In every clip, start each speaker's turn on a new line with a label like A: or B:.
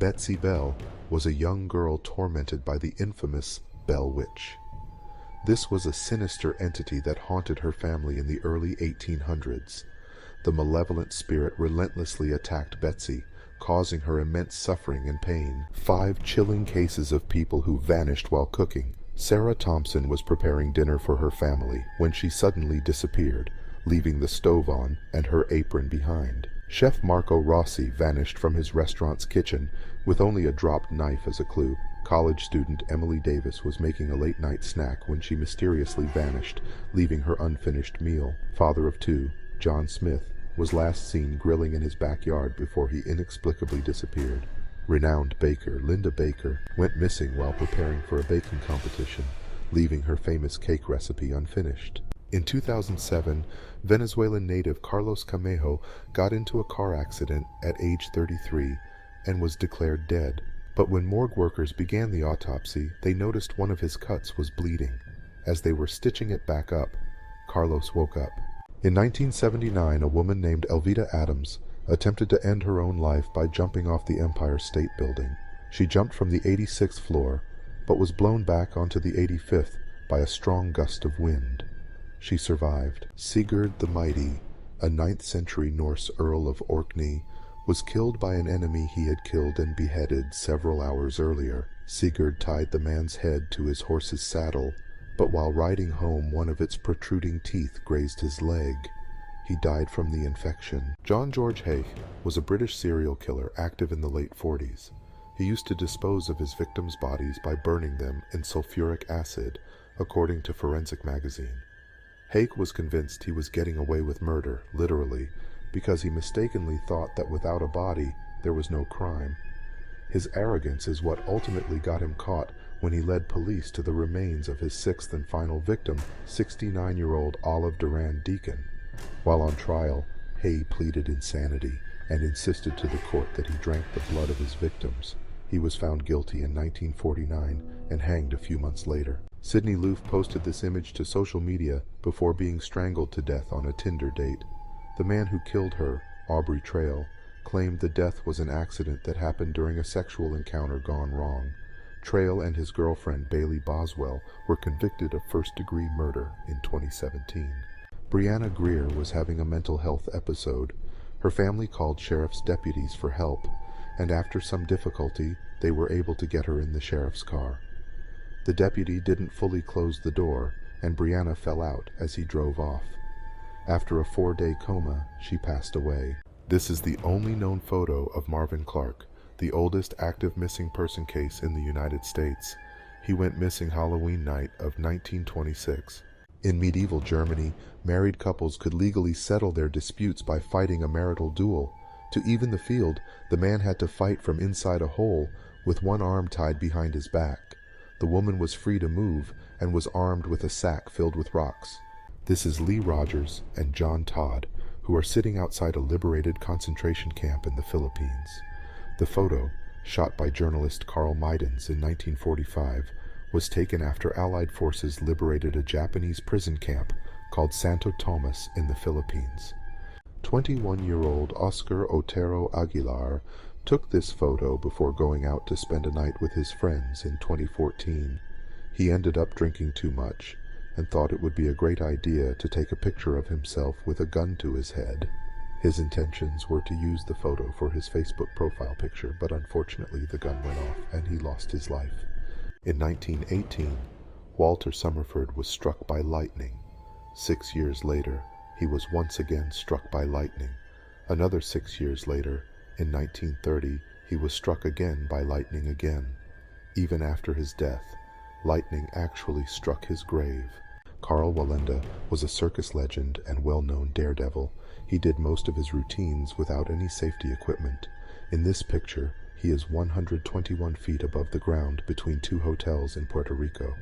A: Betsy Bell was a young girl tormented by the infamous Bell Witch. This was a sinister entity that haunted her family in the early 1800s. The malevolent spirit relentlessly attacked Betsy, causing her immense suffering and pain. 5 chilling cases of people who vanished while cooking. Sarah Thompson was preparing dinner for her family when she suddenly disappeared, leaving the stove on and her apron behind. Chef Marco Rossi vanished from his restaurant's kitchen with only a dropped knife as a clue. College student Emily Davis was making a late-night snack when she mysteriously vanished, leaving her unfinished meal. Father of 2, John Smith, was last seen grilling in his backyard before he inexplicably disappeared. Renowned baker Linda Baker went missing while preparing for a baking competition, leaving her famous cake recipe unfinished. In 2007, Venezuelan native Carlos Camejo got into a car accident at age 33 and was declared dead. But when morgue workers began the autopsy, they noticed one of his cuts was bleeding. As they were stitching it back up, Carlos woke up. In 1979, a woman named Elvita Adams attempted to end her own life by jumping off the Empire State Building. She jumped from the 86th floor, but was blown back onto the 85th by a strong gust of wind. She survived. Sigurd the Mighty, a 9th century Norse Earl of Orkney, was killed by an enemy he had killed and beheaded several hours earlier. Sigurd tied the man's head to his horse's saddle, but while riding home, one of its protruding teeth grazed his leg. He died from the infection. John George Haigh was a British serial killer active in the late 40s. He used to dispose of his victims' bodies by burning them in sulfuric acid, according to Forensic Magazine. Haigh was convinced he was getting away with murder, literally, because he mistakenly thought that without a body, there was no crime. His arrogance is what ultimately got him caught when he led police to the remains of his 6th and final victim, 69-year-old Olive Duran Deacon. While on trial, Haigh pleaded insanity and insisted to the court that he drank the blood of his victims. He was found guilty in 1949 and hanged a few months later. Sidney Loof posted this image to social media before being strangled to death on a Tinder date. The man who killed her, Aubrey Trail, claimed the death was an accident that happened during a sexual encounter gone wrong. Trail and his girlfriend Bailey Boswell were convicted of first-degree murder in 2017. Brianna Greer was having a mental health episode. Her family called sheriff's deputies for help, and after some difficulty, they were able to get her in the sheriff's car. The deputy didn't fully close the door, and Brianna fell out as he drove off. After a 4-day coma, she passed away. This is the only known photo of Marvin Clark, the oldest active missing person case in the United States. He went missing Halloween night of 1926. In medieval Germany, married couples could legally settle their disputes by fighting a marital duel. To even the field, the man had to fight from inside a hole with one arm tied behind his back. The woman was free to move and was armed with a sack filled with rocks. This is Lee Rogers and John Todd, who are sitting outside a liberated concentration camp in the Philippines. The photo, shot by journalist Carl Maidens in 1945, was taken after Allied forces liberated a Japanese prison camp called Santo Tomas in the Philippines. 21-year-old Oscar Otero Aguilar took this photo before going out to spend a night with his friends in 2014. He ended up drinking too much and thought it would be a great idea to take a picture of himself with a gun to his head. His intentions were to use the photo for his Facebook profile picture, but unfortunately the gun went off and he lost his life. In 1918, Walter Summerford was struck by lightning. 6 years later, he was once again struck by lightning. Another 6 years later, in 1930, he was struck again by lightning again. Even after his death, lightning actually struck his grave. Carl Wallenda was a circus legend and well-known daredevil. He did most of his routines without any safety equipment. In this picture, he is 121 feet above the ground between 2 hotels in Puerto Rico.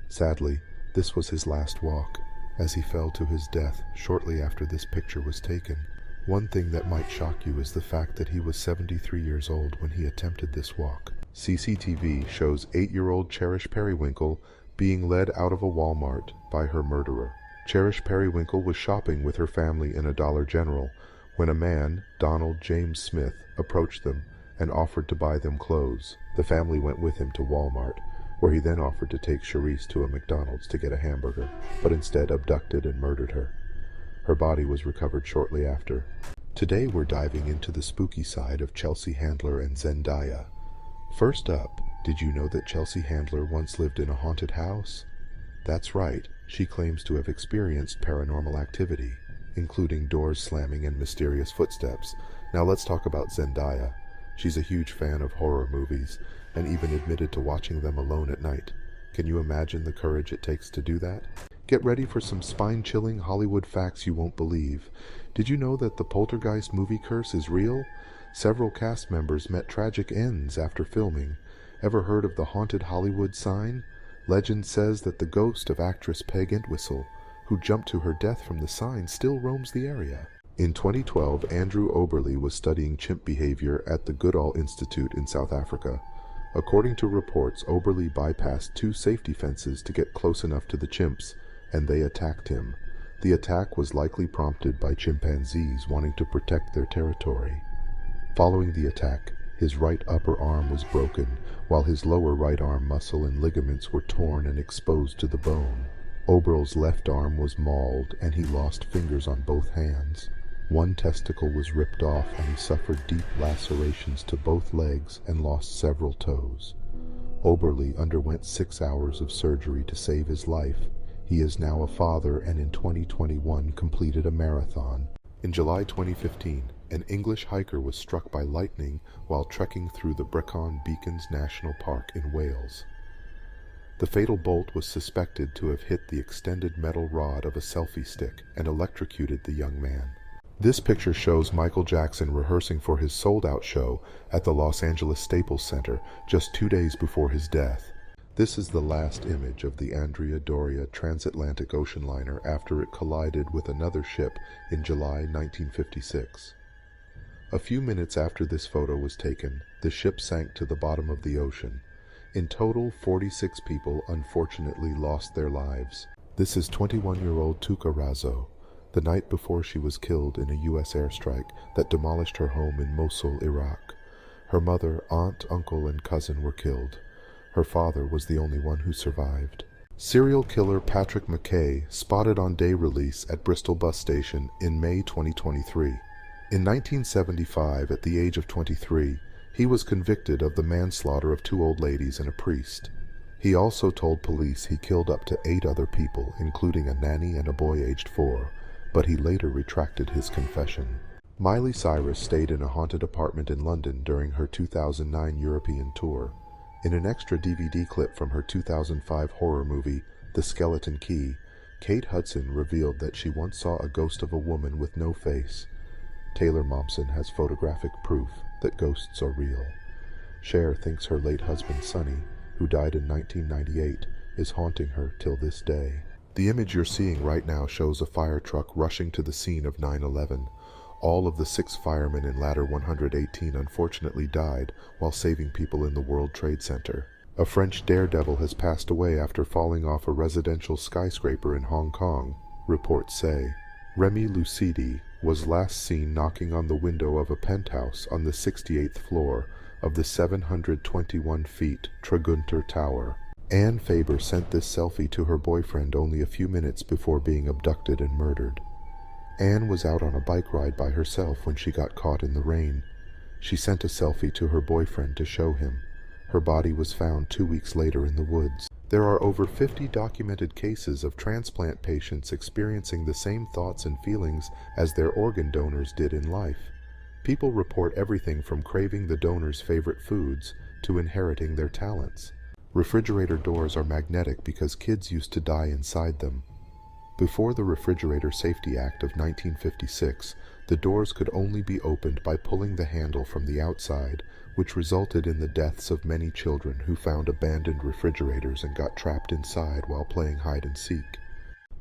A: Sadly, this was his last walk, as he fell to his death shortly after this picture was taken. One thing that might shock you is the fact that he was 73 years old when he attempted this walk. CCTV shows 8-year-old Cherish Periwinkle being led out of a Walmart by her murderer. Cherish Periwinkle was shopping with her family in a Dollar General when a man, Donald James Smith, approached them and offered to buy them clothes. The family went with him to Walmart, where he then offered to take Charisse to a McDonald's to get a hamburger, but instead abducted and murdered her. Her body was recovered shortly after. Today we're diving into the spooky side of Chelsea Handler and Zendaya. First up, did you know that Chelsea Handler once lived in a haunted house? That's right, she claims to have experienced paranormal activity, including doors slamming and mysterious footsteps. Now let's talk about Zendaya. She's a huge fan of horror movies, and even admitted to watching them alone at night. Can you imagine the courage it takes to do that? Get ready for some spine-chilling Hollywood facts you won't believe. Did you know that the Poltergeist movie curse is real? Several cast members met tragic ends after filming. Ever heard of the haunted Hollywood sign? Legend says that the ghost of actress Peg Entwistle, who jumped to her death from the sign, still roams the area. In 2012, Andrew Oberly was studying chimp behavior at the Goodall Institute in South Africa. According to reports, Oberly bypassed 2 safety fences to get close enough to the chimps, and they attacked him. The attack was likely prompted by chimpanzees wanting to protect their territory. Following the attack, his right upper arm was broken, while his lower right arm muscle and ligaments were torn and exposed to the bone. Oberl's left arm was mauled, and he lost fingers on both hands. One testicle was ripped off, and he suffered deep lacerations to both legs and lost several toes. Oberly underwent 6 hours of surgery to save his life. He is now a father, and in 2021 completed a marathon. In July 2015, an English hiker was struck by lightning while trekking through the Brecon Beacons National Park in Wales. The fatal bolt was suspected to have hit the extended metal rod of a selfie stick and electrocuted the young man. This picture shows Michael Jackson rehearsing for his sold-out show at the Los Angeles Staples Center just 2 days before his death. This is the last image of the Andrea Doria transatlantic ocean liner after it collided with another ship in July 1956. A few minutes after this photo was taken, the ship sank to the bottom of the ocean. In total, 46 people unfortunately lost their lives. This is 21-year-old Tuka Razo, the night before she was killed in a U.S. airstrike that demolished her home in Mosul, Iraq. Her mother, aunt, uncle, and cousin were killed. Her father was the only one who survived. Serial killer Patrick McKay spotted on day release at Bristol bus station in May 2023. In 1975, at the age of 23, he was convicted of the manslaughter of 2 old ladies and a priest. He also told police he killed up to 8 other people, including a nanny and a boy aged 4, but he later retracted his confession. Miley Cyrus stayed in a haunted apartment in London during her 2009 European tour. In an extra DVD clip from her 2005 horror movie, The Skeleton Key, Kate Hudson revealed that she once saw a ghost of a woman with no face. Taylor Momsen has photographic proof that ghosts are real. Cher thinks her late husband Sonny, who died in 1998, is haunting her till this day. The image you're seeing right now shows a fire truck rushing to the scene of 9/11. All of the 6 firemen in Ladder 118 unfortunately died while saving people in the World Trade Center. A French daredevil has passed away after falling off a residential skyscraper in Hong Kong, reports say. Remy Lucidi was last seen knocking on the window of a penthouse on the 68th floor of the 721 feet Tragunter Tower. Anne Faber sent this selfie to her boyfriend only a few minutes before being abducted and murdered. Anne was out on a bike ride by herself when she got caught in the rain. She sent a selfie to her boyfriend to show him. Her body was found 2 weeks later in the woods. There are over 50 documented cases of transplant patients experiencing the same thoughts and feelings as their organ donors did in life. People report everything from craving the donor's favorite foods to inheriting their talents. Refrigerator doors are magnetic because kids used to die inside them. Before the Refrigerator Safety Act of 1956, the doors could only be opened by pulling the handle from the outside, which resulted in the deaths of many children who found abandoned refrigerators and got trapped inside while playing hide-and-seek.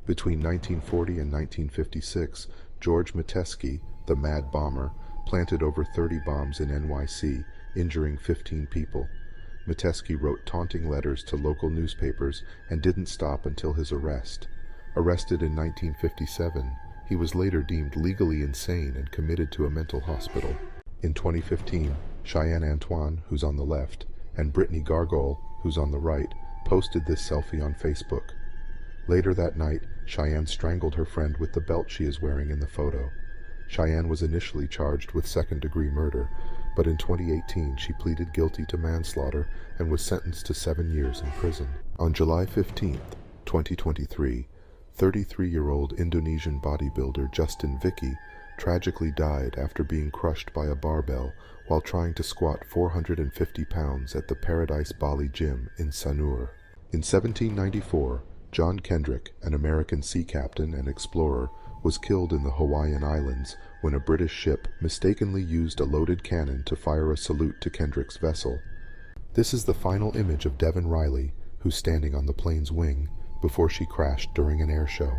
A: Between 1940 and 1956, George Metesky, the Mad Bomber, planted over 30 bombs in NYC, injuring 15 people. Metesky wrote taunting letters to local newspapers and didn't stop until his arrest. Arrested in 1957, he was later deemed legally insane and committed to a mental hospital. In 2015, Cheyenne Antoine, who's on the left, and Brittany Gargol, who's on the right, posted this selfie on Facebook. Later that night, Cheyenne strangled her friend with the belt she is wearing in the photo. Cheyenne was initially charged with second-degree murder, but in 2018 she pleaded guilty to manslaughter and was sentenced to 7 years in prison. On July 15, 2023, 33-year-old Indonesian bodybuilder Justin Vicky tragically died after being crushed by a barbell while trying to squat 450 pounds at the Paradise Bali Gym in Sanur. In 1794, John Kendrick, an American sea captain and explorer, was killed in the Hawaiian Islands when a British ship mistakenly used a loaded cannon to fire a salute to Kendrick's vessel. This is the final image of Devon Riley, who's standing on the plane's wing, before she crashed during an air show.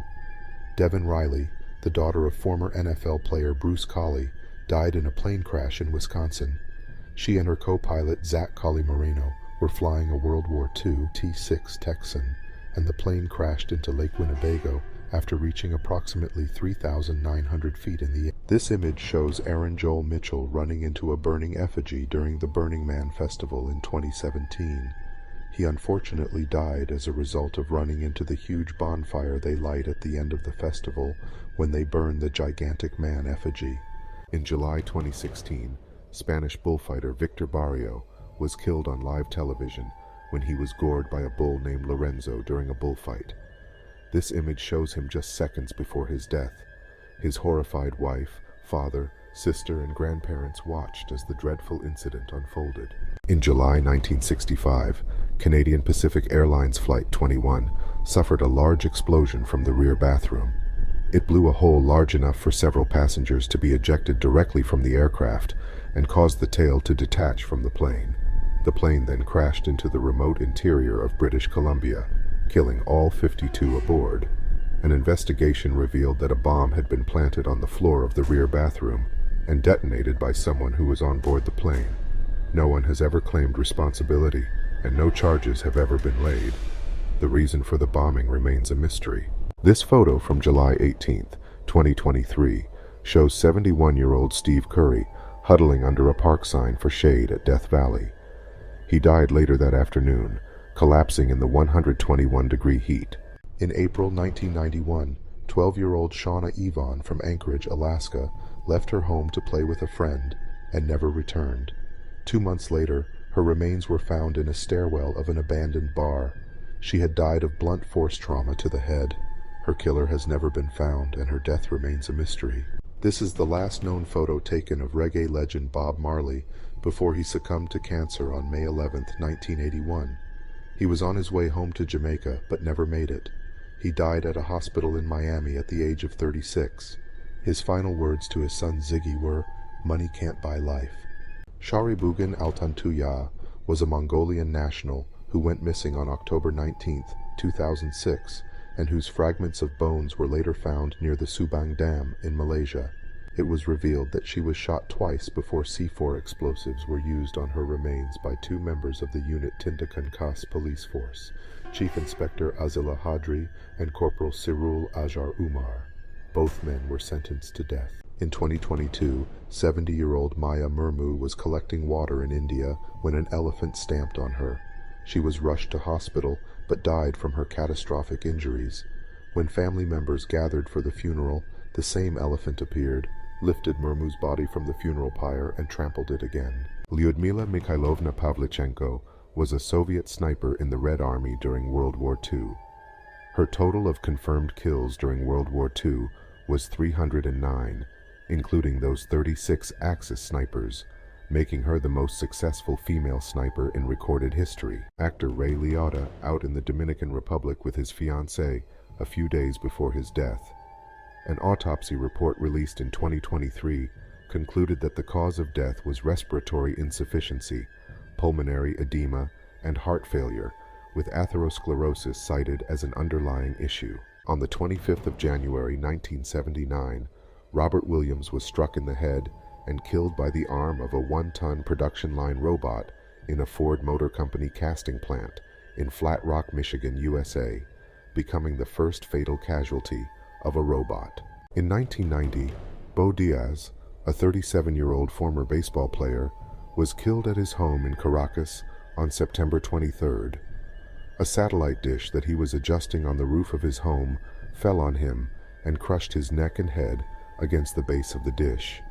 A: Devon Riley, the daughter of former NFL player Bruce Collie, died in a plane crash in Wisconsin. She and her co-pilot Zach Collie-Moreno were flying a World War II T-6 Texan, and the plane crashed into Lake Winnebago after reaching approximately 3,900 feet in the air. This image shows Aaron Joel Mitchell running into a burning effigy during the Burning Man Festival in 2017. He unfortunately died as a result of running into the huge bonfire they light at the end of the festival when they burn the gigantic man effigy. In July 2016, Spanish bullfighter Victor Barrio was killed on live television when he was gored by a bull named Lorenzo during a bullfight. This image shows him just seconds before his death. His horrified wife, father, sister, and grandparents watched as the dreadful incident unfolded. In July 1965, Canadian Pacific Airlines Flight 21 suffered a large explosion from the rear bathroom. It blew a hole large enough for several passengers to be ejected directly from the aircraft and caused the tail to detach from the plane. The plane then crashed into the remote interior of British Columbia, killing all 52 aboard. An investigation revealed that a bomb had been planted on the floor of the rear bathroom and detonated by someone who was on board the plane. No one has ever claimed responsibility, and no charges have ever been laid. The reason for the bombing remains a mystery. This photo from July 18, 2023, shows 71-year-old Steve Curry huddling under a park sign for shade at Death Valley. He died later that afternoon, collapsing in the 121-degree heat. In April 1991, 12-year-old Shauna Yvonne from Anchorage, Alaska, left her home to play with a friend and never returned. 2 months later, her remains were found in a stairwell of an abandoned bar. She had died of blunt force trauma to the head. Her killer has never been found, and her death remains a mystery. This is the last known photo taken of reggae legend Bob Marley before he succumbed to cancer on May 11, 1981. He was on his way home to Jamaica, but never made it. He died at a hospital in Miami at the age of 36. His final words to his son Ziggy were, "Money can't buy life." Sharibugan Altantuya was a Mongolian national who went missing on October 19, 2006, and whose fragments of bones were later found near the Subang Dam in Malaysia. It was revealed that she was shot twice before C4 explosives were used on her remains by 2 members of the unit Tindakan Khas police force, Chief Inspector Azila Hadri and Corporal Sirul Ajar Umar. Both men were sentenced to death. In 2022, 70-year-old Maya Murmu was collecting water in India when an elephant stamped on her. She was rushed to hospital, but died from her catastrophic injuries. When family members gathered for the funeral, the same elephant appeared, lifted Murmu's body from the funeral pyre, and trampled it again. Lyudmila Mikhailovna Pavlichenko was a Soviet sniper in the Red Army during World War II. Her total of confirmed kills during World War II was 309, including those 36 Axis snipers, making her the most successful female sniper in recorded history. Actor Ray Liotta out in the Dominican Republic with his fiancée a few days before his death. An autopsy report released in 2023 concluded that the cause of death was respiratory insufficiency, pulmonary edema, and heart failure, with atherosclerosis cited as an underlying issue. On the 25th of January 1979, Robert Williams was struck in the head and killed by the arm of a 1-ton production line robot in a Ford Motor Company casting plant in Flat Rock, Michigan, USA, becoming the first fatal casualty of a robot. In 1990, Bo Diaz, a 37-year-old former baseball player, was killed at his home in Caracas on September 23rd. A satellite dish that he was adjusting on the roof of his home fell on him and crushed his neck and head against the base of the dish.